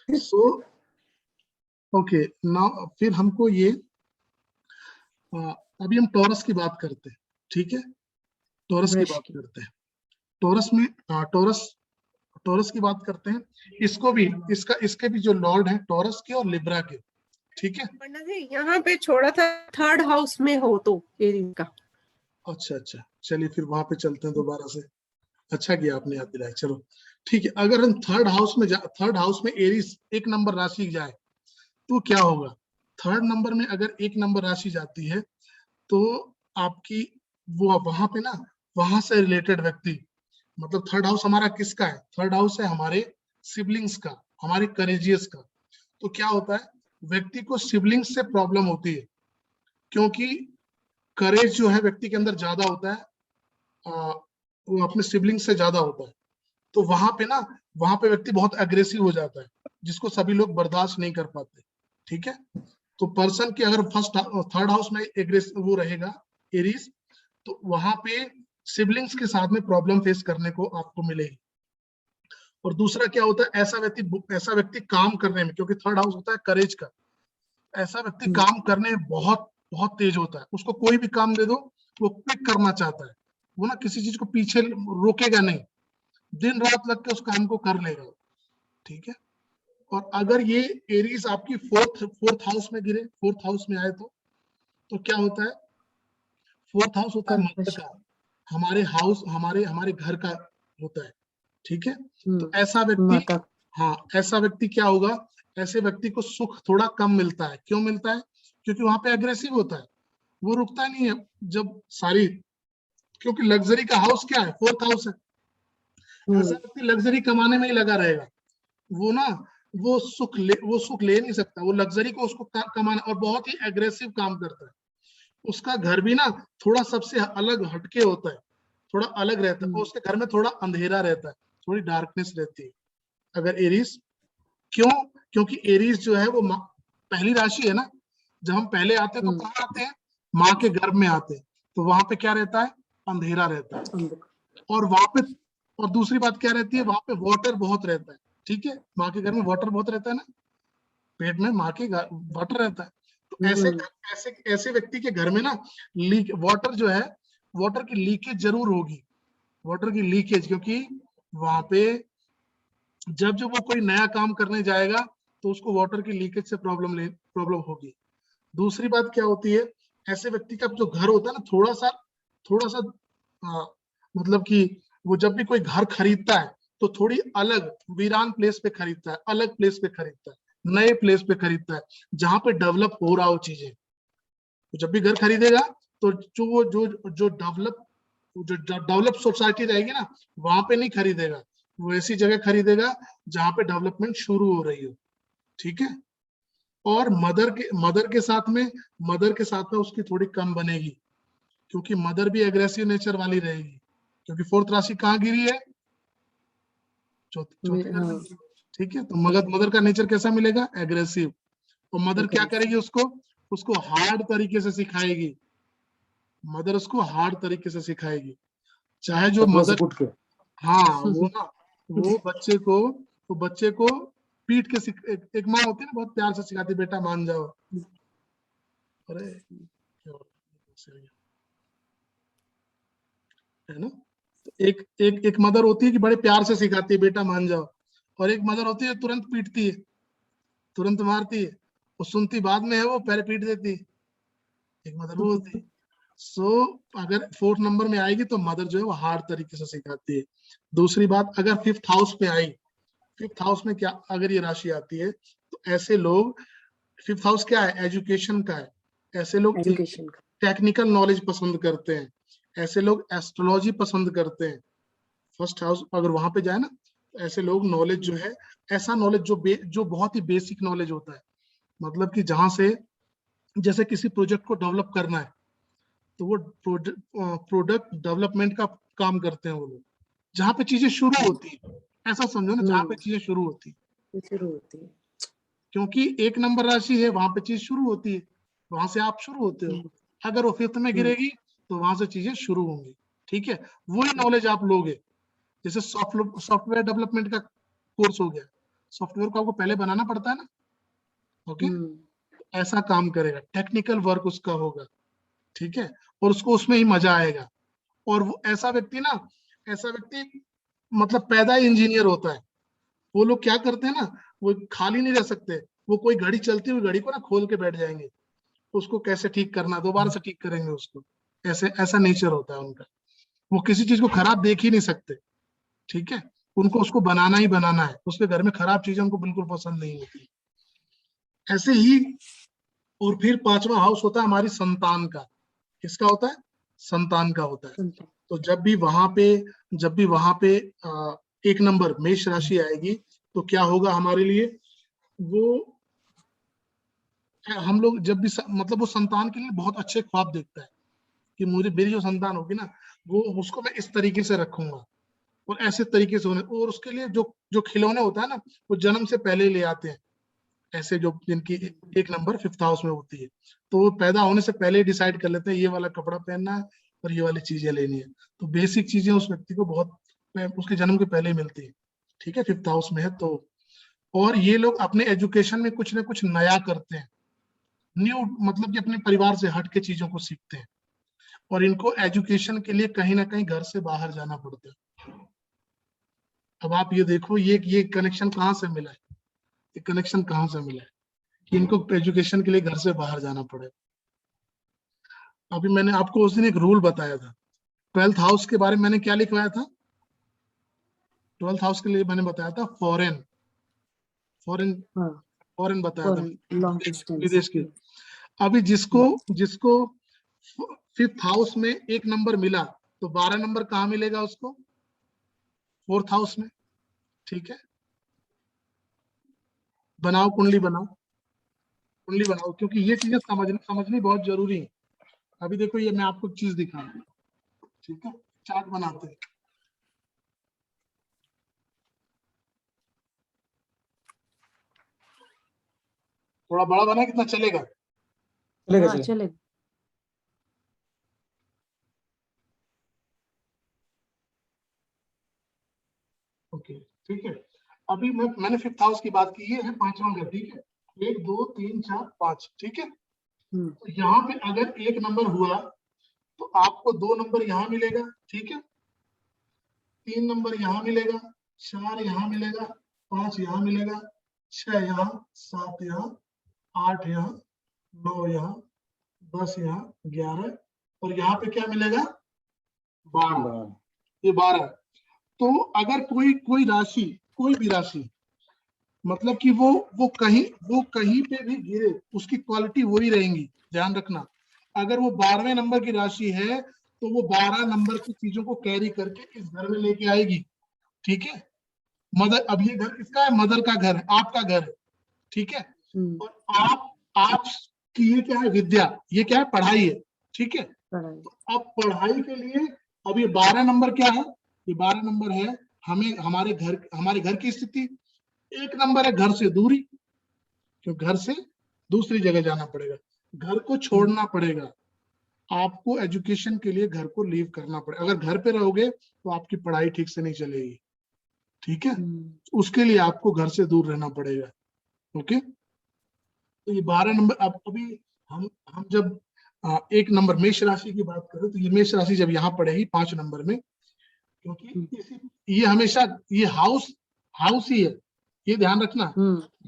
So okay now फिर हमको ये अभी हम टॉरस की बात करते हैं, ठीक है। टॉरस की वृष बात की। करते हैं। टॉरस में टॉरस टॉरस की बात करते हैं। इसको भी इसके भी जो लॉर्ड है टॉरस के और लिब्रा के, ठीक है। पंडित जी यहाँ पे छोड़ा था थर्ड हाउस में हो तो एरीज का। अच्छा अच्छा, चलिए फिर वहां पे चलते हैं दोबारा से। अच्छा किया आपने याद दिलाया, चलो ठीक है। अगर हम थर्ड हाउस में एरीज एक नंबर राशि जाए तो क्या होगा। थर्ड नंबर में अगर एक नंबर राशि जाती है तो आपकी वो वहां पे ना, वहां से रिलेटेड व्यक्ति, मतलब थर्ड हाउस हमारा किसका है, थर्ड हाउस है हमारे सिबलिंग्स का, हमारे करेजियस का। तो क्या होता है, व्यक्ति को सिबलिंग्स से प्रॉब्लम होती है, क्योंकि करेज जो है व्यक्ति के अंदर ज्यादा होता है, वो अपने सिबलिंग से ज्यादा होता है। तो वहां पे व्यक्ति बहुत अग्रेसिव हो जाता है, जिसको सभी लोग बर्दाश्त नहीं कर पाते, ठीक है। तो पर्सन की अगर फर्स्ट थर्ड हाउस में एग्रेसिव वो रहेगा एरीज, तो वहां पे सिबलिंग्स के साथ में प्रॉब्लम फेस करने को आपको मिलेगी। और दूसरा क्या होता है, ऐसा व्यक्ति काम करने में, क्योंकि थर्ड हाउस होता है करेज का, ऐसा व्यक्ति काम करने में बहुत बहुत तेज होता है। उसको कोई भी काम दे दो वो क्विक करना चाहता है, वो ना किसी चीज को पीछे रोकेगा नहीं, दिन रात लग के उस काम को कर लेगा, ठीक है। और अगर ये एरीज आपकी फोर्थ हाउस में गिरे, फोर्थ हाउस में आए तो क्या होता है, फोर्थ हाउस होता है मदर का, हमारे हाउस हमारे हमारे घर का होता है, ठीक है। तो ऐसा व्यक्ति, माता। हाँ ऐसा व्यक्ति क्या होगा, ऐसे व्यक्ति को सुख थोड़ा कम मिलता है। क्यों मिलता है, क्योंकि वहां पे अग्रेसिव होता है, वो रुकता नहीं है जब सारी, क्योंकि लग्जरी का हाउस क्या है, फोर्थ हाउस है। ऐसा व्यक्ति लग्जरी कमाने में ही लगा रहेगा, वो ना वो सुख ले नहीं सकता, वो लग्जरी को उसको कमाना, और बहुत ही एग्रेसिव काम करता है। उसका घर भी ना थोड़ा सबसे अलग हटके होता है, थोड़ा अलग रहता है, और उसके घर में थोड़ा अंधेरा रहता है, थोड़ी डार्कनेस रहती है अगर एरीज। क्यों, क्योंकि एरीज जो है वो पहली राशि है ना, जब हम पहले आते हैं तो कहाँ आते हैं, माँ के गर्भ में आते हैं, तो वहां पे क्या रहता है, अंधेरा रहता है। और वहां पे, और दूसरी बात क्या रहती है, वहां पे वाटर बहुत रहता है, ठीक है। माँ के घर में वाटर बहुत रहता है ना, पेट में माँ के वाटर रहता है। तो ऐसे ऐसे ऐसे व्यक्ति के घर में ना लीक वाटर जो है, वाटर की लीकेज जरूर होगी, वाटर की लीकेज, क्योंकि वहां पे जब जब वो कोई नया काम करने जाएगा तो उसको वाटर की लीकेज से प्रॉब्लम होगी। दूसरी बात क्या होती है, ऐसे व्यक्ति का जो घर होता है ना, थोड़ा सा मतलब कि वो जब भी कोई घर खरीदता है तो थोड़ी अलग वीरान प्लेस पे खरीदता है, अलग प्लेस पे खरीदता है, नए प्लेस पे खरीदता है, जहां पे डेवलप हो रहा हो चीजें। तो जब भी घर खरीदेगा तो जो डेवलप सोसाइटी रहेगी ना, वहां पे नहीं खरीदेगा, वो ऐसी जगह खरीदेगा जहां पे डेवलपमेंट शुरू हो रही हो, ठीक है। और मदर के साथ में उसकी थोड़ी कम बनेगी, क्योंकि मदर भी एग्रेसिव नेचर वाली रहेगी, क्योंकि फोर्थ राशि कहाँ गिरी है, चौथे घर में, ठीक है। तो मदर का नेचर कैसा मिलेगा, एग्रेसिव। और मदर क्या करेगी, उसको उसको हार्ड तरीके से सिखाएगी, मदर उसको हार्ड तरीके से सिखाएगी, चाहे जो मदर, हाँ वो ना, वो बच्चे को पीट के एक माँ होती है ना, बहुत प्यार से सिखाती है, बेटा मान जाओ, अरे है ना। तो एक मदर होती है कि बड़े प्यार से सिखाती है, बेटा मान जाओ, और एक मदर होती है तुरंत पीटती है, तुरंत मारती है, वो सुनती बाद में है, वो पहले पीट देती है, एक मदर वो होती है। सो अगर फोर्थ नंबर में आएगी तो मदर जो है वो हार्ड तरीके से सिखाती है। दूसरी बात, अगर फिफ्थ हाउस में आई, फिफ्थ हाउस में क्या अगर ये राशि आती है, तो ऐसे लोग, फिफ्थ हाउस क्या है, एजुकेशन का है, ऐसे लोग एजुकेशन का। टेक्निकल नॉलेज पसंद करते हैं, ऐसे लोग एस्ट्रोलॉजी पसंद करते हैं। फर्स्ट हाउस अगर वहां पे जाए ना, तो ऐसे लोग नॉलेज जो है, ऐसा नॉलेज जो बहुत ही बेसिक नॉलेज होता है, मतलब कि जहां से, जैसे किसी प्रोजेक्ट को डेवलप करना है, तो वो प्रोडक्ट डेवलपमेंट का काम करते हैं वो लोग, जहाँ पे चीजें शुरू होती है, ऐसा समझो ना, जहाँ पे चीजें शुरू होती है, शुरू होती है। क्योंकि एक नंबर राशि है, वहां पे चीज शुरू होती है, वहां से आप शुरू होते हो। अगर वो फिफ्थ में गिरेगी तो वहां से चीजें शुरू होंगी, ठीक है। वही नॉलेज आप लोगे, जैसे सॉफ्टवेयर डेवलपमेंट का कोर्स हो गया, सॉफ्टवेयर को आपको पहले बनाना पड़ता है ना, ओके। ऐसा काम करेगा, टेक्निकल वर्क उसका होगा, ठीक है, और उसको उसमें ही मजा आएगा। और वो ऐसा व्यक्ति ना, ऐसा व्यक्ति मतलब पैदा ही इंजीनियर होता है। वो लोग क्या करते हैं ना, वो खाली नहीं रह सकते, वो कोई घड़ी चलती हुई घड़ी को ना खोल के बैठ जाएंगे, उसको कैसे ठीक करना, दोबारा से ठीक करेंगे उसको, ऐसे ऐसा नेचर होता है उनका। वो किसी चीज को खराब देख ही नहीं सकते, ठीक है, उनको उसको बनाना ही बनाना है, उसके घर में खराब चीजें उनको बिल्कुल पसंद नहीं होती। ऐसे ही, और फिर पांचवा हाउस होता है हमारी संतान का। किसका होता है? संतान का होता है। तो जब भी वहां पे एक नंबर मेष राशि आएगी तो क्या होगा हमारे लिए, वो हम लोग जब भी मतलब वो संतान के लिए बहुत अच्छे ख्वाब देखता है कि मुझे मेरी जो संतान होगी ना, वो उसको मैं इस तरीके से रखूंगा और ऐसे तरीके से होने, और उसके लिए जो जो खिलौने होता है ना, वो जन्म से पहले ही ले आते हैं, ऐसे जो जिनकी एक नंबर फिफ्थ हाउस में होती है, तो वो पैदा होने से पहले ही डिसाइड कर लेते हैं ये वाला कपड़ा पहनना है और ये वाली चीजें लेनी है। तो बेसिक चीजें उस व्यक्ति को बहुत उसके जन्म के पहले ही मिलती है, ठीक है, फिफ्थ हाउस में है तो। और ये लोग अपने एजुकेशन में कुछ ना कुछ नया करते हैं, न्यू, मतलब कि अपने परिवार से हट के चीजों को सीखते हैं, और इनको एजुकेशन के लिए कहीं ना कहीं घर से बाहर जाना पड़ता है। अब आप ये देखो, ये कनेक्शन कहाँ से मिला है, ये कनेक्शन कहाँ से मिला है कि इनको एजुकेशन के लिए घर से बाहर जाना पड़े। अभी मैंने आपको उस दिन एक रूल बताया था, 12th हाउस के बारे में मैंने क्या लिखवाया था, 12th हाउस के लिए मैंने बताया था फॉरेन, फॉरेन, फॉरेन बताया था, विदेश के। अभी जिसको जिसको फिफ्थ हाउस में एक नंबर मिला, तो 12 नंबर कहाँ मिलेगा उसको? फोर्थ हाउस में, ठीक है। बनाओ कुंडली, बनाओ कुंडली बनाओ, क्योंकि ये चीजें समझनी बहुत जरूरी है। अभी देखो, ये मैं आपको चीज दिखा रहा हूं, ठीक है, चार्ट बनाते हैं। थोड़ा बड़ा बना, कितना चलेगा? चलेगा चलेगा। ओके, ठीक है। अभी मैंने फिफ्थ हाउस की बात की, ये है पांचवा घर, ठीक है, 1 2 3 4 5, ठीक है। तो यहाँ पे अगर एक नंबर हुआ तो आपको 2 नंबर यहाँ मिलेगा, ठीक है, 3 नंबर यहाँ मिलेगा, 4 यहाँ मिलेगा, 5 यहाँ मिलेगा, 6 यहाँ, 7 यहाँ, 8 यहाँ, 9 यहाँ, 10 यहाँ, 11, और यहाँ पे क्या मिलेगा? 12। ये 12। तो अगर कोई राशि, कोई भी राशि, मतलब कि वो कहीं पे भी गिरे, उसकी क्वालिटी वही रहेंगी, ध्यान रखना। अगर वो 12वें नंबर की राशि है तो वो 12 नंबर की चीजों को कैरी करके इस घर में लेके आएगी, ठीक है। मदर, अब ये घर किसका है? मदर का घर है, आपका घर है, ठीक है। और आप की ये क्या है? विद्या, ये क्या है? पढ़ाई है, ठीक है। तो अब पढ़ाई के लिए अब ये 12 नंबर क्या है? ये 12 नंबर है हमें हमारे घर की स्थिति। 1 नंबर है घर से दूरी, क्योंकि घर से दूसरी जगह जाना पड़ेगा, घर को छोड़ना पड़ेगा, आपको एजुकेशन के लिए घर को लीव करना पड़ेगा। अगर घर पे रहोगे तो आपकी पढ़ाई ठीक से नहीं चलेगी, ठीक है, उसके लिए आपको घर से दूर रहना पड़ेगा, ओके। तो ये 12 नंबर, अब अभी हम जब एक नंबर मेष राशि की बात करें तो ये मेष राशि जब यहाँ पड़ेगी 5 नंबर में, क्योंकि ये हमेशा ये हाउस ही है, ये ध्यान रखना।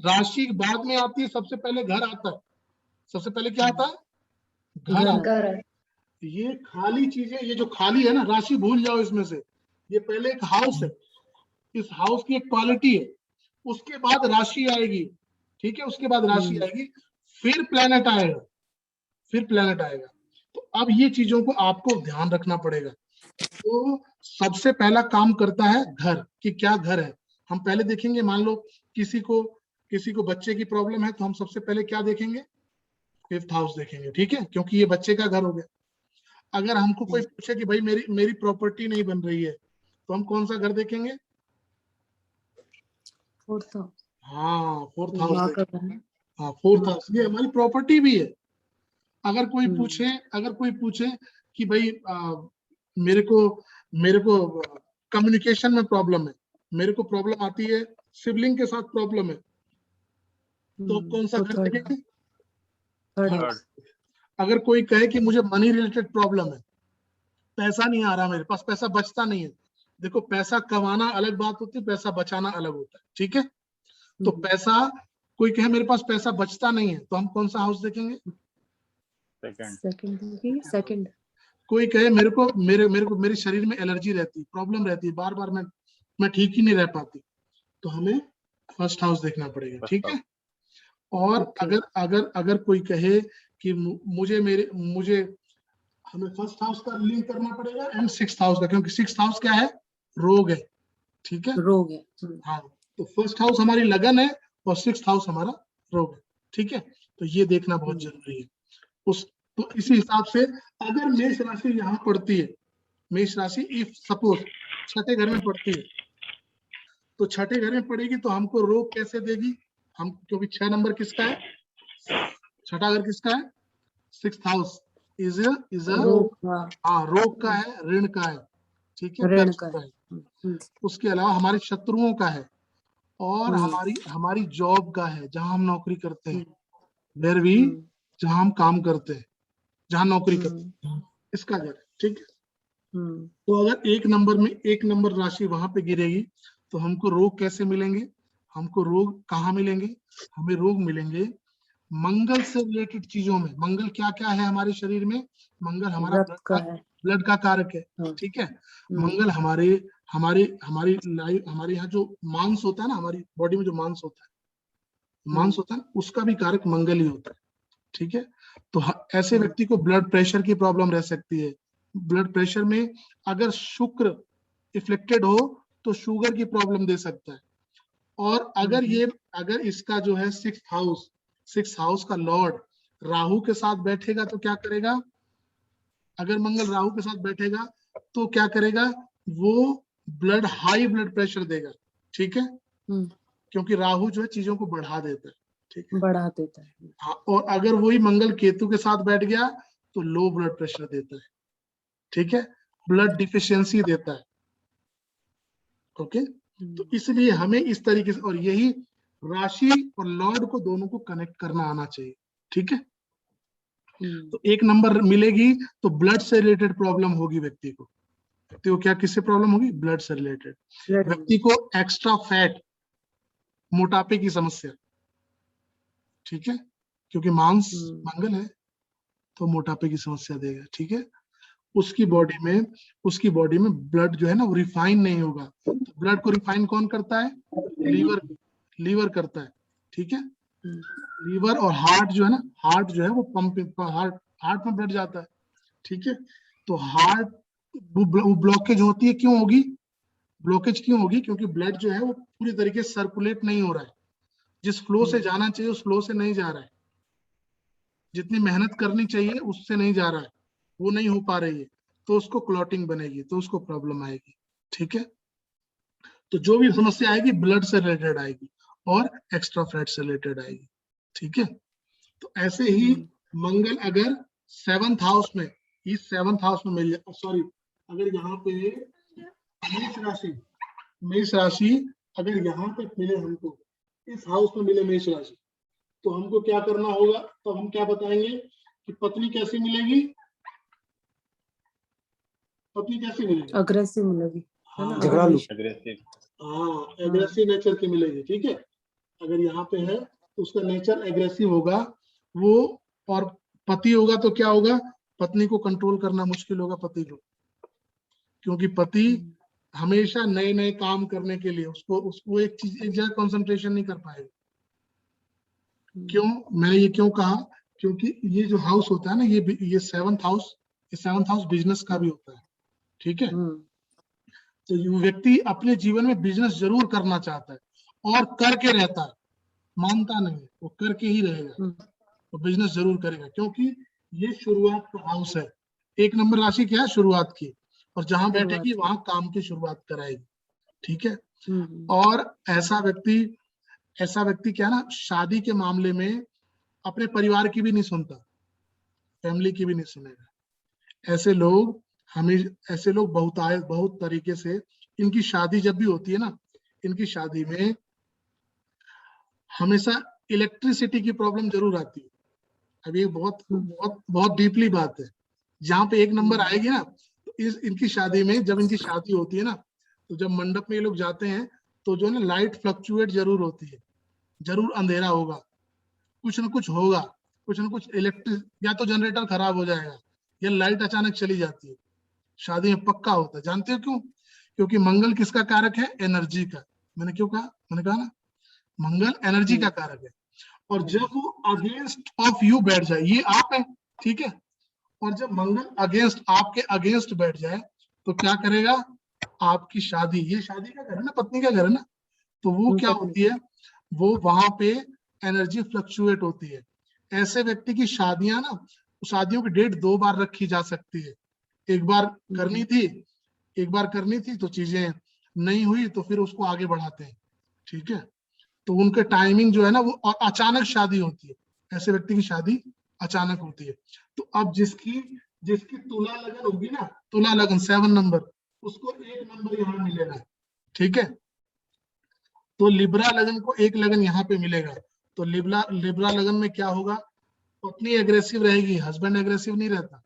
राशि बाद में आती है, सबसे पहले घर आता है। सबसे पहले क्या आता है? घर आता है। ये खाली चीजें, ये जो खाली है ना, राशि भूल जाओ इसमें से, ये पहले एक हाउस है, इस हाउस की एक क्वालिटी है, उसके बाद राशि आएगी, ठीक है, उसके बाद राशि आएगी, फिर प्लेनेट आएगा, फिर प्लेनेट आएगा। तो अब ये चीजों को आपको ध्यान रखना पड़ेगा। तो सबसे पहला काम करता है घर, कि क्या घर है। हम पहले देखेंगे, मान लो किसी को बच्चे की प्रॉब्लम है, तो हम सबसे पहले क्या देखेंगे? फिफ्थ हाउस देखेंगे, ठीक है, क्योंकि ये बच्चे का घर हो गया। अगर हमको कोई पूछे कि भाई मेरी प्रॉपर्टी नहीं बन रही है, तो हम कौन सा घर देखेंगे? Fourth house. हाँ, फोर्थ हाउस देखेंगे। हाँ, फोर्थ हाउस, ये हमारी प्रॉपर्टी भी है। अगर कोई पूछे कि भाई मेरे को कम्युनिकेशन में प्रॉब्लम है, मेरे को प्रॉब्लम आती है सिबलिंग के साथ प्रॉब्लम है तो आप कौन सा तो घर थर्ड देखेंगे? Third third. हाउस। अगर कोई कहे कि मुझे मनी रिलेटेड प्रॉब्लम है, पैसा नहीं आ रहा मेरे पास, पैसा बचता नहीं है, देखो पैसा कमाना अलग बात होती है, पैसा बचाना अलग होता है, ठीक है? तो पैसा, कोई कहे मेरे पास पैसा बचता नहीं है, तो हम कौन सा हाउस देखेंगे? सेकंड। कोई कहे मेरे को मेरे शरीर में एलर्जी रहती है, प्रॉब्लम रहती है, बार बार मैं ठीक ही नहीं रह पाती, तो हमें फर्स्ट हाउस देखना पड़ेगा, ठीक है? और अगर अगर अगर कोई कहे कि मुझे हमें फर्स्ट हाउस का लिंक करना पड़ेगा एंड सिक्स्थ हाउस का, क्योंकि सिक्स्थ हाउस क्या है? रोग है, ठीक है? रोग है। हाँ, तो फर्स्ट हाउस हमारी लगन है और सिक्स्थ हाउस हमारा रोग है, ठीक है? तो ये देखना बहुत जरूरी है। तो इसी हिसाब से अगर मेष राशि यहाँ पड़ती है, मेष राशि इफ सपोज छठे घर में पड़ती है, तो छठे घर में पड़ेगी तो हमको रोग कैसे देगी? हम, क्योंकि 6 नंबर किसका है? छठा घर किसका है? सिक्स्थ हाउस इज रोग का है, ऋण का है, ठीक है? ऋण कर्ज का का है। उसके अलावा हमारे शत्रुओं का है और हमारी जॉब का है, जहां हम नौकरी करते हैं, वेर वी, जहां हम काम करते हैं, जहां नौकरी करते हैं, इसका घर है, ठीक है? तो अगर एक नंबर राशि वहां पे गिरेगी तो हमको रोग कैसे मिलेंगे? हमको रोग कहाँ मिलेंगे? हमें रोग मिलेंगे मंगल से रिलेटेड चीजों में। मंगल क्या क्या है हमारे शरीर में? मंगल हमारा ब्लड का कारक है, ठीक है? मंगल हमारी यहाँ जो मांस होता है ना, हमारी बॉडी में जो मांस होता है उसका भी कारक मंगल ही होता है, ठीक है? तो ऐसे व्यक्ति को ब्लड प्रेशर की प्रॉब्लम रह सकती है। ब्लड प्रेशर में अगर शुक्र इफ्लेक्टेड हो तो शुगर की प्रॉब्लम दे सकता है। और अगर इसका जो है सिक्स हाउस का लॉर्ड राहु के साथ बैठेगा तो क्या करेगा? अगर मंगल राहु के साथ बैठेगा तो क्या करेगा? वो हाई ब्लड प्रेशर देगा, ठीक है? क्योंकि राहु जो है चीजों को बढ़ा देता है, ठीक है? बढ़ा देता है। हाँ, और अगर वही मंगल केतु के साथ बैठ गया तो लो ब्लड प्रेशर देता है, ठीक है? ब्लड डिफिशियंसी देता है, ओके? तो इसलिए हमें इस तरीके से, और यही राशि और लॉर्ड को दोनों को कनेक्ट करना आना चाहिए, ठीक है? तो एक नंबर मिलेगी तो ब्लड से रिलेटेड प्रॉब्लम होगी व्यक्ति को क्या किससे प्रॉब्लम होगी? ब्लड से रिलेटेड। व्यक्ति को एक्स्ट्रा फैट, मोटापे की समस्या, ठीक है? क्योंकि मांस मंगल है तो मोटापे की समस्या देगा, ठीक है? उसकी बॉडी में ब्लड जो है ना वो रिफाइन नहीं होगा। तो ब्लड को रिफाइन कौन करता है? लीवर करता है, ठीक है? लीवर और हार्ट जो है ना, हार्ट जो है वो हार्ट में ब्लड जाता है, ठीक है? तो हार्ट वो ब्लॉकेज होती है, क्यों होगी? ब्लॉकेज क्यों होगी? क्योंकि ब्लड जो है वो पूरी तरीके से सर्कुलेट नहीं हो रहा है, जिस फ्लो से जाना चाहिए उस फ्लो से नहीं जा रहा है, जितनी मेहनत करनी चाहिए उससे नहीं जा रहा है, वो नहीं हो पा रही है, तो उसको क्लॉटिंग बनेगी, तो उसको प्रॉब्लम आएगी, ठीक है? तो जो भी समस्या आएगी ब्लड से रिलेटेड आएगी और एक्स्ट्रा फैट से रिलेटेड आएगी, ठीक है? तो ऐसे ही मंगल अगर सेवंथ हाउस में, मिल जाए, सॉरी, अगर यहाँ पे मेष राशि अगर यहाँ पे मिले हमको, इस हाउस में मिले मेष राशि, तो हमको क्या करना होगा? तो हम क्या बताएंगे कि पत्नी कैसी मिलेगी? अग्रेसिव मिलेगी, एग्रेसिव नेचर की मिलेगी, ठीक है? अगर यहाँ पे है तो उसका नेचर एग्रेसिव होगा वो, और पति होगा तो क्या होगा? पत्नी को कंट्रोल करना मुश्किल होगा पति को, क्योंकि पति हमेशा नए नए काम करने के लिए उसको एक जगह कंसंट्रेशन नहीं कर पाएगा। क्यों? मैंने ये क्यों कहा? क्योंकि ये जो हाउस होता है ना, ये सेवंथ हाउस बिजनेस का भी होता है, ठीक है? तो ये व्यक्ति अपने जीवन में बिजनेस जरूर करना चाहता है और करके रहता है, मानता नहीं है, वो करके ही रहेगा, वो बिजनेस जरूर करेगा, क्योंकि ये शुरुआत का हाउस है। एक नंबर राशि क्या है? शुरुआत की, और जहां बैठेगी वहां काम की शुरुआत कराएगी, ठीक है? और ऐसा व्यक्ति क्या ना, शादी के मामले में अपने परिवार की भी नहीं सुनता, फैमिली की भी नहीं सुनेगा। ऐसे लोग बहुत तरीके से, इनकी शादी जब भी होती है ना, इनकी शादी में हमेशा इलेक्ट्रिसिटी की प्रॉब्लम जरूर आती है। अब ये बहुत बहुत बहुत डीपली बात है। जहाँ पे एक नंबर आएगी ना, तो इनकी शादी में, जब इनकी शादी होती है ना, तो जब मंडप में ये लोग जाते हैं तो जो है ना, लाइट फ्लक्चुएट जरूर होती है, जरूर अंधेरा होगा, कुछ ना कुछ होगा, कुछ ना कुछ इलेक्ट्रिक, या तो जनरेटर खराब हो जाएगा या लाइट अचानक चली जाती है। शादी में पक्का होता है। जानते हो क्यों? क्योंकि मंगल किसका कारक है? एनर्जी का। मैंने क्यों कहा? मैंने कहा ना, मंगल एनर्जी का कारक है। और जब वो अगेंस्ट ऑफ यू बैठ जाए, ये आप है, ठीक है, और जब मंगल अगेंस्ट, आपके अगेंस्ट बैठ जाए, तो क्या करेगा? आपकी शादी, ये शादी का घर है ना, पत्नी का घर है ना, तो वो क्या होती है, वो वहां पे एनर्जी फ्लक्चुएट होती है। ऐसे व्यक्ति की शादियां ना, शादियों की डेट 2 बार रखी जा सकती है। एक बार करनी थी, एक बार करनी थी तो चीजें नहीं हुई, तो फिर उसको आगे बढ़ाते हैं, ठीक है। तो उनके टाइमिंग जो है ना, वो और अचानक शादी होती है। ऐसे व्यक्ति की शादी अचानक होती है। तो अब जिसकी जिसकी तुला लगन होगी ना, तुला लगन 7 नंबर, उसको 1 नंबर यहाँ मिलेगा, ठीक है। तो लिब्रा लगन को 1 लगन यहाँ पे मिलेगा। तो लिब्रा लगन में क्या होगा? पत्नी एग्रेसिव रहेगी, हस्बैंड एग्रेसिव नहीं रहता,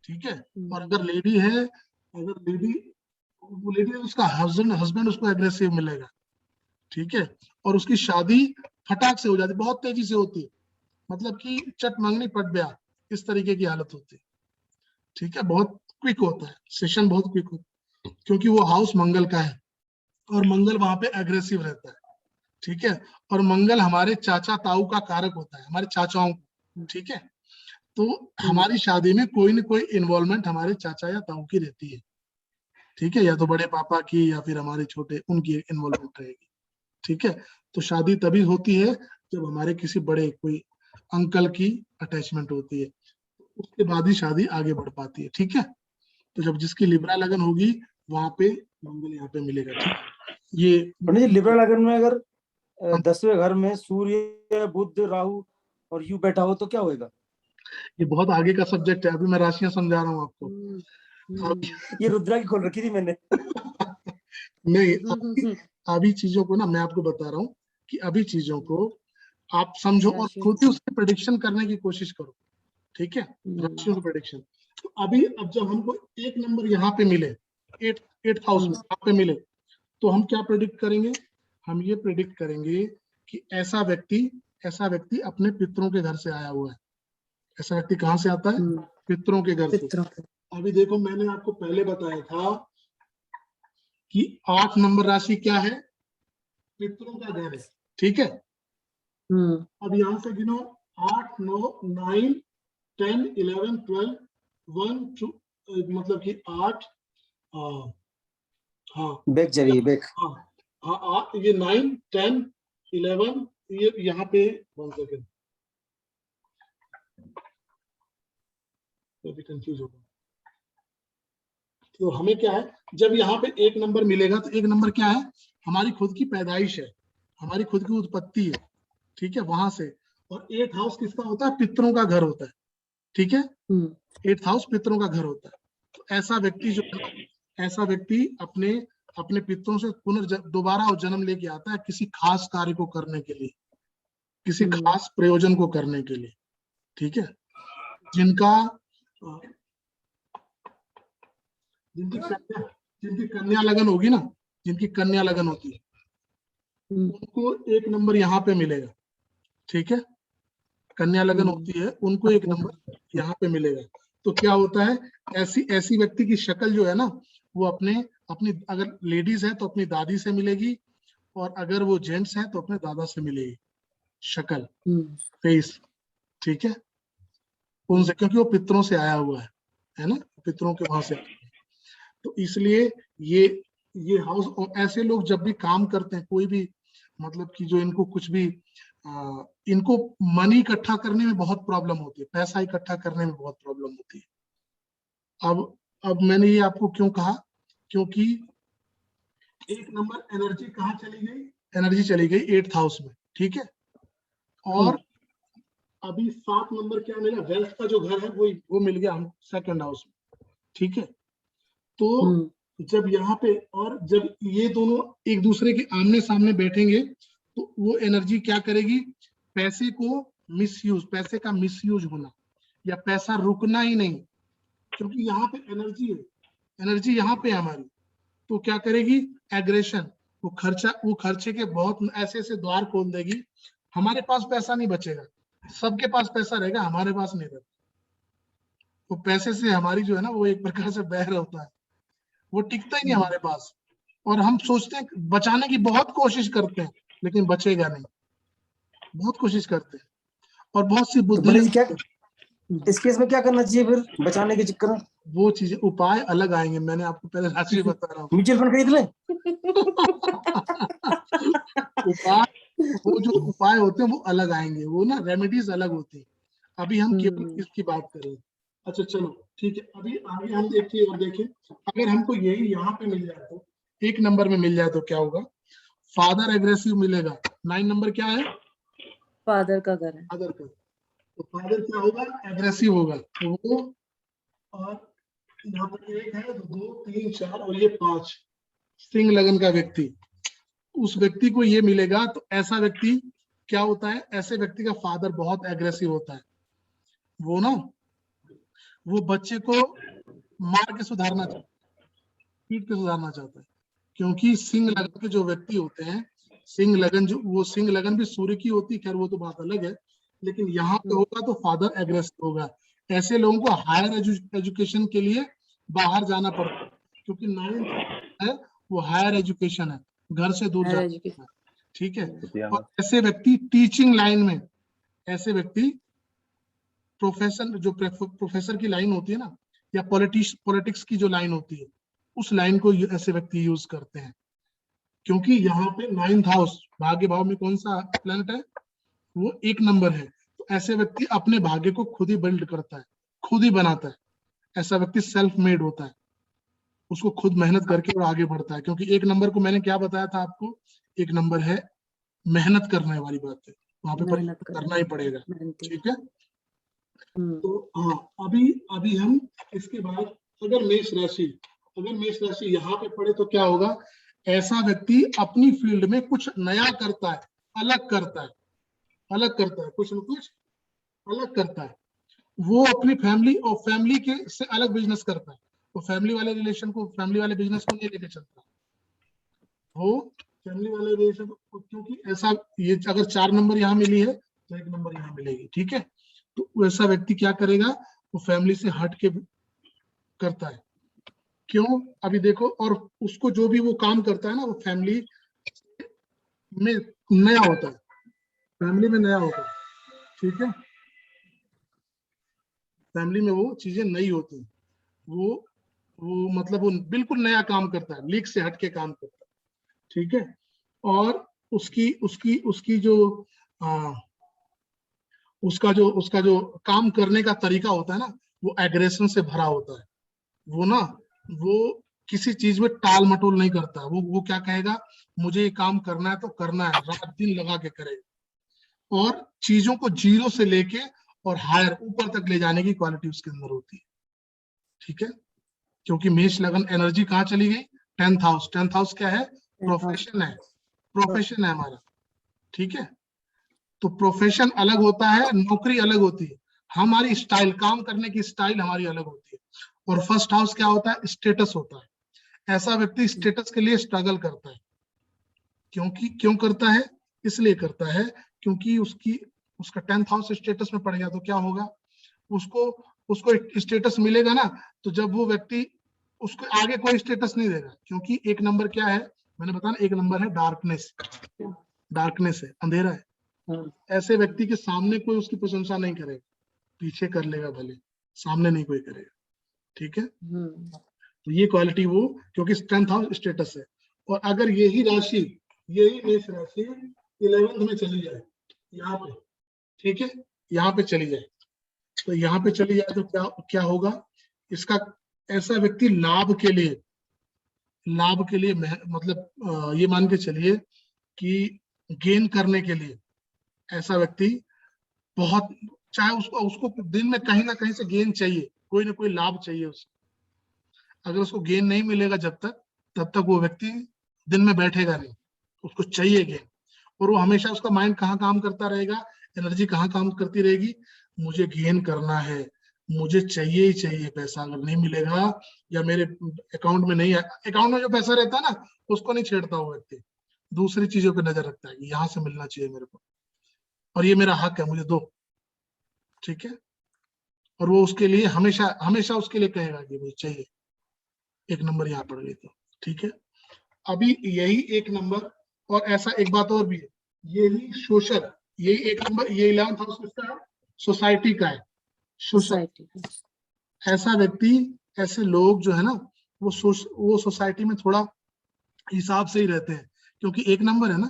ठीक है। और अगर लेडी है, अगर लेडी है, उसका हस्बैंड उसको एग्रेसिव मिलेगा, ठीक है। और उसकी शादी फटाक से हो जाती है, बहुत तेजी से होती है, मतलब कि चट मंगनी पट ब्याह, इस तरीके की हालत होती है, ठीक है। बहुत क्विक होता है, सेशन बहुत क्विक होता है, क्योंकि वो हाउस मंगल का है और मंगल वहां पे एग्रेसिव रहता है, ठीक है। और मंगल हमारे चाचा ताऊ का कारक होता है, हमारे चाचाओं को, ठीक है। तो हमारी शादी में कोई ना कोई इन्वॉल्वमेंट हमारे चाचा या ताऊ की रहती है, ठीक है, या तो बड़े पापा की या फिर हमारे छोटे, उनकी इन्वॉल्वमेंट रहेगी, ठीक है। तो शादी तभी होती है जब हमारे किसी बड़े कोई अंकल की अटैचमेंट होती है, उसके बाद ही शादी आगे बढ़ पाती है, ठीक है। तो जब जिसकी लिब्रा लगन होगी, वहां पे मंगल यहाँ पे मिलेगा, ठीक है। ये पंडित जी, लिब्रा लगन में अगर 10वें घर में सूर्य, बुध, राहु और यू बैठा हो तो क्या होएगा? ये बहुत आगे का सब्जेक्ट है, अभी मैं राशियां समझा रहा हूँ आपको। ये रुद्रा की खोल रखी थी मैंने। नहीं, अभी चीजों को ना मैं आपको बता रहा हूँ कि अभी चीजों को आप समझो और खुद ही उसकी प्रेडिक्शन करने की कोशिश करो, ठीक है, राशियों की प्रेडिक्शन। तो अभी अब जब हमको 1 नंबर यहाँ पे मिले, 8th हाउस में यहाँ पे मिले, तो हम क्या प्रेडिक्ट करेंगे? हम ये प्रेडिक्ट करेंगे कि ऐसा व्यक्ति अपने पितरों के घर से आया हुआ है। ऐसा व्यक्ति कहाँ से आता है? पितरों के घर से। अभी देखो, मैंने आपको पहले बताया था कि 8 नंबर राशि क्या है? पितरों का घर है, ठीक है। अब यहां से गिनो, 8, 9, 9, 10, 11, 12, 1, 2, मतलब कि 8, हाँ बैक चलिए, बैक। हाँ, ये 9, 10, 11, ये यहाँ पे 1 सेकेंड, अभी कंफ्यूज होगा। तो हमें क्या है, जब यहाँ पे 1 नंबर मिलेगा, तो 1 नंबर क्या है? हमारी खुद की पैदाइश है, हमारी खुद की उत्पत्ति है, ठीक है, वहां से। और 8th हाउस किसका होता है? पितरों का घर होता है, ठीक है। 8th हाउस पितरों का घर होता है। तो ऐसा व्यक्ति अपने अपने पितरों से दोबारा जन्म लेके आता है, किसी खास कार्य को करने के लिए, किसी खास प्रयोजन को करने के लिए, ठीक है। जिनकी कन्या लगन होगी ना, जिनकी कन्या लगन होती है, उनको 1 नंबर यहाँ पे मिलेगा, ठीक है। कन्या लगन होती है, उनको 1 नंबर यहाँ पे मिलेगा। तो क्या होता है, ऐसी व्यक्ति की शक्ल जो है ना, वो अपनी अगर लेडीज है तो अपनी दादी से मिलेगी, और अगर वो जेंट्स है तो अपने दादा से मिलेगी, शक्ल, फेस, ठीक है। उनसे, क्योंकि वो पितरों से आया हुआ है ना, पितरों के वहां से। तो इसलिए ये हाउस, और ऐसे लोग जब भी काम करते हैं, कोई भी, मतलब कि जो इनको कुछ भी इनको मनी इकट्ठा करने में बहुत प्रॉब्लम होती है, पैसा इकट्ठा करने में बहुत प्रॉब्लम होती है। अब मैंने ये आपको क्यों कहा? क्योंकि 1 नंबर एनर्जी कहाँ चली गई? एनर्जी चली गई 8th हाउस में, ठीक है। और अभी 7 नंबर क्या मिला? वेल्थ का जो घर है वो मिल गया हम 2nd हाउस में, ठीक है। तो जब यहाँ पे, और जब ये दोनों एक दूसरे के आमने सामने बैठेंगे, तो वो एनर्जी क्या करेगी, पैसे को मिसयूज, पैसे का मिसयूज होना या पैसा रुकना ही नहीं, क्योंकि यहाँ पे एनर्जी है, एनर्जी यहाँ पे है हमारी, तो क्या करेगी, एग्रेशन, वो खर्चे के बहुत ऐसे ऐसे द्वार खोल देगी, हमारे पास पैसा नहीं बचेगा, सबके पास पैसा रहेगा, हमारे पास नहीं रहेगा। वो पैसे से हमारी जो है ना वो एक प्रकार से बैर होता है, वो टिकता ही नहीं हमारे पास, और हम सोचते हैं बचाने की बहुत कोशिश करते हैं लेकिन बचेगा नहीं, बहुत कोशिश करते हैं और बहुत सी तो बुद्धि बड़े जी क्या इस केस में क्या करना चाहिए फिर बचाने के चक्कर में? वो चीजें उपाय अलग आएंगे, मैंने आपको पहले राशि बता रहा हूँ। म्यूचुअल फंड खरीद ले। उपाय, वो जो उपाय होते हैं वो अलग आएंगे, वो ना रेमेडीज अलग होती है, अभी हम केवल इसकी बात करें। अच्छा चलो ठीक है, अभी आगे हम देखिए और देखें, अगर हमको यही यहाँ पे मिल जाए तो 1 नंबर में मिल जाए तो क्या होगा, फादर एग्रेसिव मिलेगा। 9 नंबर क्या है, फादर का घर है। फादर का, तो फादर क्या होगा, एग्रेसिव होगा, तो वो, और यहाँ पर 1 है तो 2 3 4 और ये 5 सिंह लगन का व्यक्ति, उस व्यक्ति को ये मिलेगा। तो ऐसा व्यक्ति क्या होता है, ऐसे व्यक्ति का फादर बहुत एग्रेसिव होता है, वो ना वो बच्चे को मार के सुधारना चाहता है, पीट के सुधारना चाहता है, क्योंकि सिंह लगन के जो व्यक्ति होते हैं, सिंह लगन जो, वो सिंह लगन भी सूर्य की होती है, खैर वो तो बात अलग है, लेकिन यहाँ पे होगा तो फादर एग्रेसिव होगा। ऐसे लोगों को हायर एजुकेशन के लिए बाहर जाना पड़ता है, क्योंकि 9 है वो हायर एजुकेशन है, घर से दूर जाना है, ठीक है। और ऐसे व्यक्ति टीचिंग लाइन में, ऐसे व्यक्ति प्रोफेशन, जो प्रोफेसर की लाइन होती है ना, या पॉलिटिक्स की जो लाइन होती है, उस लाइन को ऐसे व्यक्ति यूज करते हैं, क्योंकि यहाँ पे 9th हाउस भाग्य भाव में कौन सा प्लैनेट है, वो 1 नंबर है। तो ऐसे व्यक्ति अपने भाग्य को खुद ही बिल्ड करता है, खुद ही बनाता है, ऐसा व्यक्ति सेल्फ मेड होता है, उसको खुद मेहनत करके और आगे बढ़ता है, क्योंकि 1 नंबर को मैंने क्या बताया था आपको, 1 नंबर है मेहनत करने वाली बात है, वहां पे करना ही पड़ेगा, ठीक है। तो हाँ, अभी हम इसके बाद अगर मेष राशि यहाँ पे पड़े तो क्या होगा, ऐसा व्यक्ति अपनी फील्ड में कुछ नया करता है, अलग करता है, कुछ न कुछ अलग करता है, वो अपनी फैमिली और फैमिली के से अलग बिजनेस करता है, वो फैमिली वाले रिलेशन को, फैमिली वाले बिजनेस को नहीं लेके चलता, वो फैमिली वाले रिलेशन को, क्योंकि ऐसा, ये अगर 4 नंबर यहाँ मिली है तो 1 नंबर यहाँ मिलेगी, ठीक है। तो वैसा व्यक्ति क्या करेगा, वो फैमिली से हट के करता है, क्यों, अभी देखो, और उसको जो भी वो काम करता है ना, वो फैमिली में नया होता है, फैमिली में नया होता है, ठीक है, फैमिली में वो चीजें नई होती हैं, वो मतलब वो बिल्कुल नया काम करता है, लीक से हटके काम करता है, ठीक है। और उसकी उसकी उसकी जो उसका जो काम करने का तरीका होता है ना, वो एग्रेशन से भरा होता है, वो ना, वो किसी चीज में टाल मटोल नहीं करता, वो क्या कहेगा, मुझे ये काम करना है तो करना है, रात दिन लगा के करेगा, और चीजों को जीरो से लेके और हायर ऊपर तक ले जाने की क्वालिटी उसके अंदर होती है, ठीक है। क्योंकि मेष लगन एनर्जी कहाँ चली गई, 10th हाउस क्या है, प्रोफेशन है हमारा, ठीक है। तो प्रोफेशन अलग होता है, नौकरी अलग होती है, हमारी स्टाइल, काम करने की स्टाइल हमारी अलग होती है। और फर्स्ट हाउस क्या होता है, स्टेटस होता है, ऐसा व्यक्ति स्टेटस के लिए स्ट्रगल करता है, क्यों करता है, इसलिए करता है क्योंकि उसका 10th हाउस स्टेटस में पड़ गया तो क्या होगा, उसको एक स्टेटस मिलेगा ना, तो जब वो व्यक्ति, उसको आगे कोई स्टेटस नहीं देगा, क्योंकि 1 नंबर क्या है, मैंने बताया 1 नंबर है डार्कनेस है, अंधेरा है, ऐसे व्यक्ति के सामने कोई उसकी प्रशंसा नहीं करेगा, पीछे कर लेगा भले, सामने नहीं कोई करेगा, ठीक है। तो ये क्वालिटी वो, क्योंकि 10th हाउस स्टेटस है। और अगर यही मेष राशि 11th में चली जाए, यहाँ पे, ठीक है, यहाँ पे चली जाए, तो यहाँ पे चली जाए तो क्या होगा, इसका, ऐसा व्यक्ति लाभ के लिए मतलब ये मान के चलिए कि गेन करने के लिए, ऐसा व्यक्ति बहुत, चाहे उसको दिन में कहीं ना कहीं से गेन चाहिए, कोई ना कोई लाभ चाहिए उसको, अगर उसको गेन नहीं मिलेगा तब तक वो व्यक्ति दिन में बैठेगा नहीं, उसको चाहिए गेन। और वो हमेशा उसका माइंड कहाँ काम करता रहेगा, एनर्जी कहाँ काम करती रहेगी, मुझे गेन करना है, मुझे चाहिए ही चाहिए पैसा, अगर नहीं मिलेगा या मेरे अकाउंट में नहीं है, अकाउंट में जो पैसा रहता है ना उसको नहीं छेड़ता वो व्यक्ति, दूसरी चीजों पे नजर रखता है कि यहाँ से मिलना चाहिए मेरे को और ये मेरा हक है, मुझे दो, ठीक है। और वो उसके लिए हमेशा हमेशा उसके लिए कहेगा कि मुझे चाहिए, एक नंबर यहाँ पड़ गई तो, ठीक है। अभी यही एक नंबर, और ऐसा एक बात और भी है, यही सोशल, यही एक नंबर, ये 11th हाउस किसका है, सोसाइटी का है, सोशल। सोसाइटी। ऐसा व्यक्ति, ऐसे लोग जो है ना वो सोसाइटी में थोड़ा हिसाब से ही रहते हैं, क्योंकि एक नंबर है ना।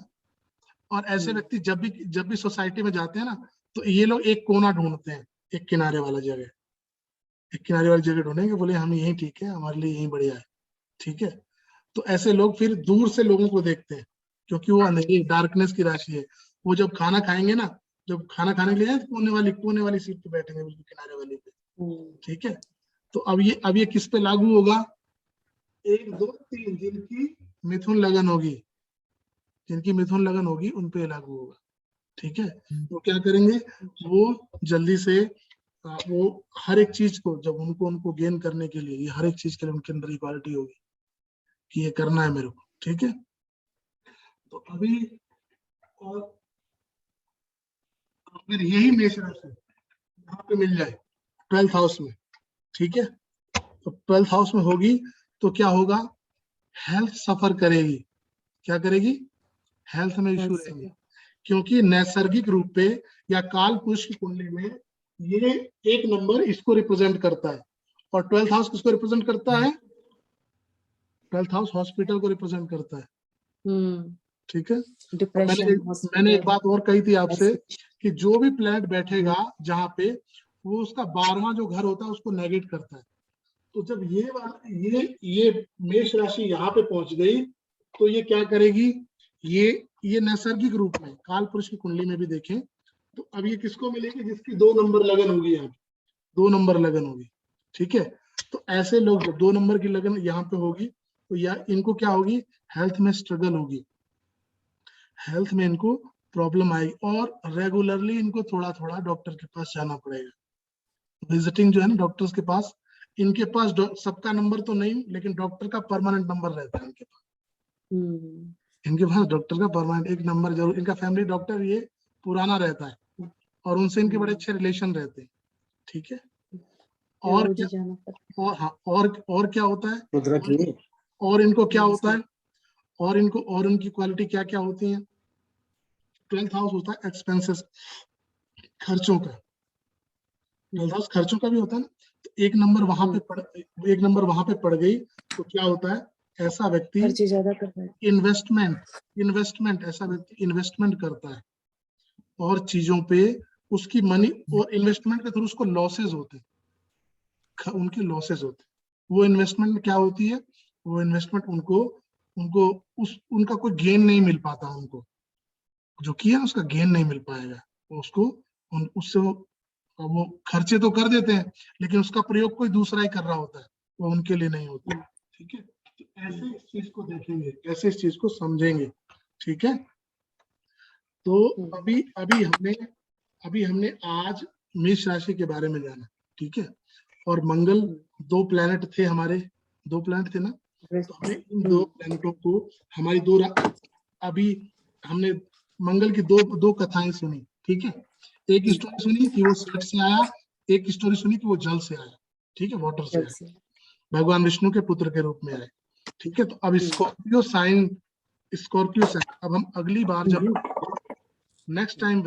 और ऐसे व्यक्ति जब भी सोसाइटी में जाते हैं ना, तो ये लोग एक कोना ढूंढते हैं, एक किनारे वाला जगह, एक किनारे वाली जगह ढूंढेंगे, बोले हम यही ठीक है, हमारे लिए यही बढ़िया है, ठीक है। तो ऐसे लोग फिर दूर से लोगों को देखते हैं, क्योंकि वो अंधेरी डार्कनेस की राशि है। वो जब खाना खाएंगे ना, जब खाना खाने के लिए जाए, कोने वाली सीट पे बैठेंगे, बिल्कुल किनारे वाली पे, ठीक है। तो अब ये किस पे लागू होगा, 1 2 3 जिनकी मिथुन लगन होगी, जिनकी मिथुन लगन होगी उन पे लागू होगा, ठीक है। तो क्या करेंगे, वो जल्दी से वो हर एक चीज को, जब उनको गेन करने के लिए, ये हर एक चीज के लिए उनके अंदर इक्वालिटी होगी कि ये करना है मेरे को, ठीक है। तो अभी और अगर यही मेष राशि यहाँ पे मिल जाए 12th हाउस में, ठीक है, तो 12th हाउस में होगी तो क्या होगा, हेल्थ सफर करेगी, क्या करेगी, हेल्थ में इश्यू रहेंगे, क्योंकि नैसर्गिक रूप पे या काल पुरुष की कुंडली में ये एक नंबर इसको रिप्रेजेंट करता है, और 12th हाउस किसको रिप्रेजेंट करता है, 12th हाउस हॉस्पिटल को रिप्रेजेंट करता है, ठीक है। मैंने एक बात और कही थी आपसे कि जो भी प्लैनेट बैठेगा जहां पे, वो उसका 12वां जो घर होता है उसको नेगेट करता है। तो जब ये मेष राशि यहाँ पे पहुंच गई, तो ये क्या करेगी, ये नैसर्गिक रूप में काल पुरुष की कुंडली में भी देखें तो अब ये किसको मिलेगी, जिसकी 2 नंबर लगन होगी, यहाँ 2 नंबर लगन होगी, ठीक है। तो ऐसे लोग जब 2 नंबर की लगन यहाँ पे होगी, तो या इनको क्या होगी, हेल्थ में स्ट्रगल होगी, हेल्थ में इनको प्रॉब्लम आएगी, और रेगुलरली इनको थोड़ा थोड़ा डॉक्टर के पास जाना पड़ेगा, विजिटिंग जो है ना डॉक्टर्स के पास, इनके पास सबका नंबर तो नहीं, लेकिन डॉक्टर का परमानेंट नंबर रहता है इनके पास, इनके पास डॉक्टर का परमानेंट एक नंबर जरूर, इनका फैमिली डॉक्टर ये पुराना रहता है, और उनसे इनके बड़े अच्छे रिलेशन रहते हैं, ठीक है। और क्या, और हाँ, और क्या होता है, और इनको क्या होता है, और इनको, और उनकी क्वालिटी क्या क्या होती है, 12th हाउस होता है एक्सपेंसेस, खर्चों का, 12th हाउस खर्चों का भी होता है ना। तो एक नंबर वहां पे पड़ गई, तो क्या होता है, ऐसा व्यक्ति ज्यादा करता है, इन्वेस्टमेंट ऐसा व्यक्ति इन्वेस्टमेंट करता है, और चीजों पे उसकी मनी, और इन्वेस्टमेंट के थ्रू उसको लॉसेज होते हैं, उनके लॉसेज होते हैं। वो इन्वेस्टमेंट क्या होती है, वो इन्वेस्टमेंट उनका कोई गेन नहीं मिल पाता, उनको जो किया ना उसका गेन नहीं मिल पाएगा, उसको उससे वो खर्चे तो कर देते हैं, लेकिन उसका प्रयोग कोई दूसरा ही कर रहा होता है, वो उनके लिए नहीं होता, ठीक है। तो ऐसे इस चीज को देखेंगे, ऐसे इस चीज को समझेंगे, ठीक है। तो अभी हमने आज मेष राशि के बारे में जाना, ठीक है। और मंगल 2 प्लैनेट थे हमारे, 2 प्लैनेट थे ना, तो हमने इन 2 प्लैनेटों को, हमारी अभी हमने मंगल की दो कथाएं सुनी, ठीक है। एक स्टोरी सुनी कि वो स्वेट से आया, एक स्टोरी सुनी कि वो जल से आया, ठीक है, वाटर से आया, भगवान विष्णु के पुत्र के रूप में आए, ठीक है। तो अब स्कॉर्पियो साइन, अब हम अगली बार जब नेक्स्ट टाइम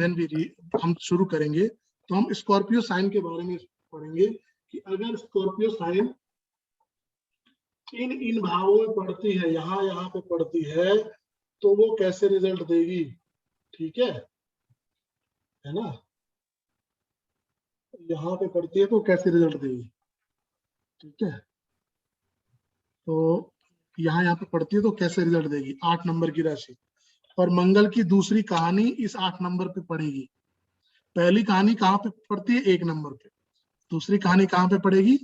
हम शुरू करेंगे, तो हम स्कॉर्पियो साइन के बारे में पढ़ेंगे कि अगर स्कॉर्पियो साइन इन भावों में पड़ती है, यहाँ पे पड़ती है, तो वो कैसे रिजल्ट देगी, ठीक है ना, यहाँ पे पड़ती है तो कैसे रिजल्ट देगी, ठीक है। तो यहाँ पे पड़ती है तो कैसे रिजल्ट देगी, 8 नंबर की राशि, और मंगल की दूसरी कहानी इस 8 नंबर पे पड़ेगी। पहली कहानी कहाँ पे पड़ती है, 1 नंबर पे, दूसरी कहानी कहाँ पे पड़ेगी,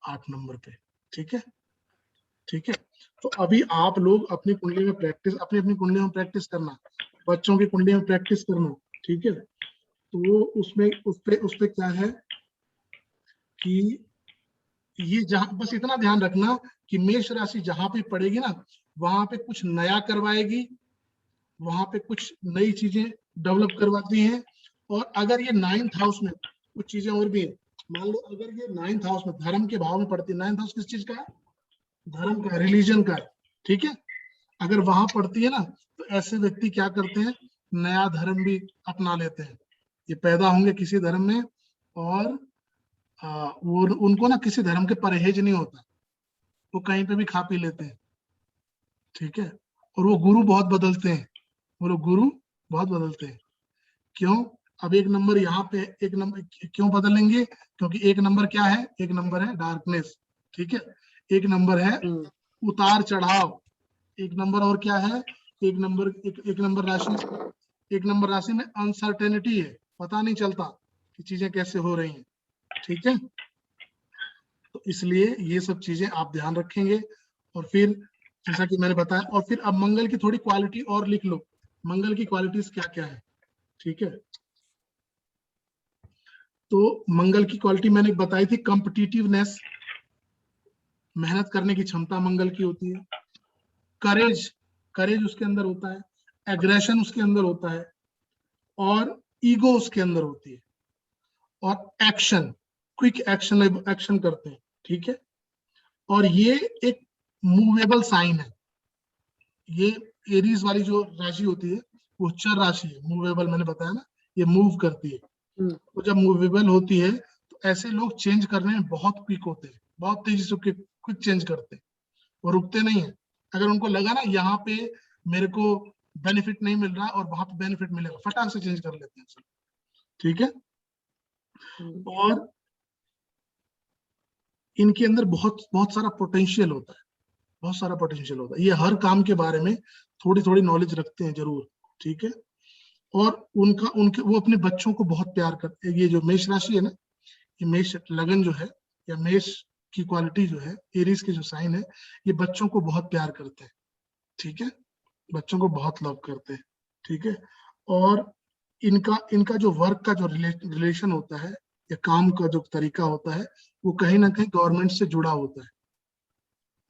8 नंबर पे, ठीक है, ठीक है। तो अभी आप लोग अपनी कुंडली में प्रैक्टिस, अपनी कुंडली में प्रैक्टिस करना, बच्चों की कुंडली में प्रैक्टिस करना, ठीक है। तो वो उसपे क्या है कि ये जहां बस इतना ध्यान रखना कि मेष राशि जहां पे पड़ेगी ना वहां पे कुछ नया करवाएगी, वहां पे कुछ नई चीजें डेवलप करवाती हैं। और अगर ये 9th हाउस में कुछ चीजें और भी हैं, मान लो अगर ये 9th हाउस में धर्म के भाव में पड़ती है, 9th हाउस किस चीज का है? धर्म का, रिलीजन का है, ठीक है। अगर वहां पड़ती है ना तो ऐसे व्यक्ति क्या करते हैं, नया धर्म भी अपना लेते हैं। ये पैदा होंगे किसी धर्म में और वो उनको ना किसी धर्म के परहेज नहीं होता, वो कहीं पे भी खा पी लेते हैं, ठीक है। और वो गुरु बहुत बदलते हैं, वो लोग गुरु बहुत बदलते हैं। क्यों? अब एक नंबर यहाँ पे, एक नंबर क्यों बदलेंगे? क्योंकि एक नंबर क्या है? एक नंबर है डार्कनेस, ठीक है। एक नंबर है उतार चढ़ाव, एक नंबर और क्या है? एक नंबर राशि में अनसर्टेनिटी है, पता नहीं चलता कि चीजें कैसे हो रही हैं, ठीक है। तो इसलिए ये सब चीजें आप ध्यान रखेंगे। और फिर जैसा कि मैंने बताया, और फिर अब मंगल की थोड़ी क्वालिटी और लिख लो, मंगल की क्वालिटीज क्या क्या है, ठीक है। तो मंगल की क्वालिटी मैंने बताई थी, कॉम्पिटिटिवनेस, मेहनत करने की क्षमता मंगल की होती है। करेज उसके अंदर होता है, एग्रेशन उसके अंदर होता है, और ईगो उसके अंदर होती है, और एक्शन, क्विक एक्शन करते हैं, ठीक है। और ये एक मूवेबल साइन है। ये एरीज वाली जो राशि होती है वो चर राशि है, मूवेबल, मैंने बताया ना, ये मूव करती है। तो जब मूवेबल होती है तो ऐसे लोग चेंज करने में बहुत क्विक होते हैं, बहुत तेजी से क्विक चेंज करते हैं, वो रुकते नहीं है। अगर उनको लगा ना यहाँ पे मेरे को बेनिफिट नहीं मिल रहा और वहां पे बेनिफिट मिलेगा, फटाक से चेंज कर लेते हैं सब, ठीक है। और इनके अंदर बहुत बहुत सारा पोटेंशियल होता है, बहुत सारा पोटेंशियल होता है। ये हर काम के बारे में थोड़ी थोड़ी नॉलेज रखते हैं जरूर, ठीक है। और उनके वो अपने बच्चों को बहुत प्यार करते हैं। ये जो मेष राशि है ना, ये मेष लगन जो है, या मेष की क्वालिटी जो है, एरीज के जो साइन है, ये बच्चों को बहुत प्यार करते हैं, ठीक है। बच्चों को बहुत लव करते हैं, ठीक है। और इनका इनका जो वर्क का जो रिलेशन होता है, या काम का जो तरीका होता है, वो कहीं ना कहीं गवर्नमेंट से जुड़ा होता है,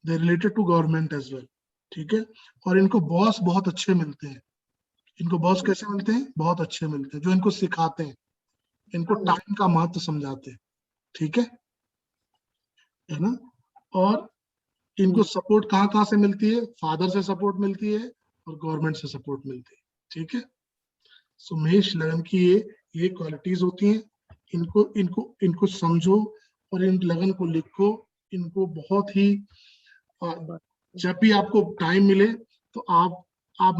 they related to government as well, ठीक है। और इनको बॉस बहुत अच्छे मिलते हैं। इनको बॉस कैसे मिलते हैं? बहुत अच्छे मिलते हैं, जो इनको सिखाते हैं, इनको टाइम का महत्व समझाते हैं, ठीक है ना। और इनको सपोर्ट कहाँ कहाँ से मिलती है? फादर से सपोर्ट मिलती है और गवर्नमेंट से सपोर्ट मिलती है, ठीक है। सो मेष लगन की ये क्वालिटीज होती हैं। इनको इनको इनको समझो और इन लगन को लिखो। इनको बहुत ही जब भी आपको टाइम मिले तो आप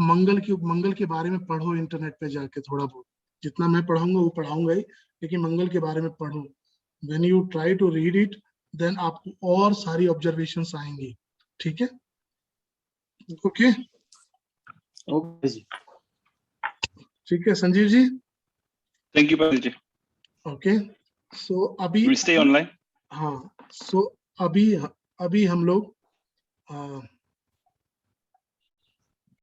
मंगल के बारे में पढ़ो, इंटरनेट पे जाके थोड़ा बहुत, जितना मैं पढ़ाऊंगा वो पढ़ाऊंगा ही, लेकिन मंगल के बारे में पढ़ो। When you try to read it, then आपको और सारी ऑब्जर्वेशंस आएंगी, ठीक है। ओके ओके जी, ठीक है Sanjeev ji. Thank you Pandit ji. Okay, so अभी We'll stay online. हाँ, सो अभी हम लोग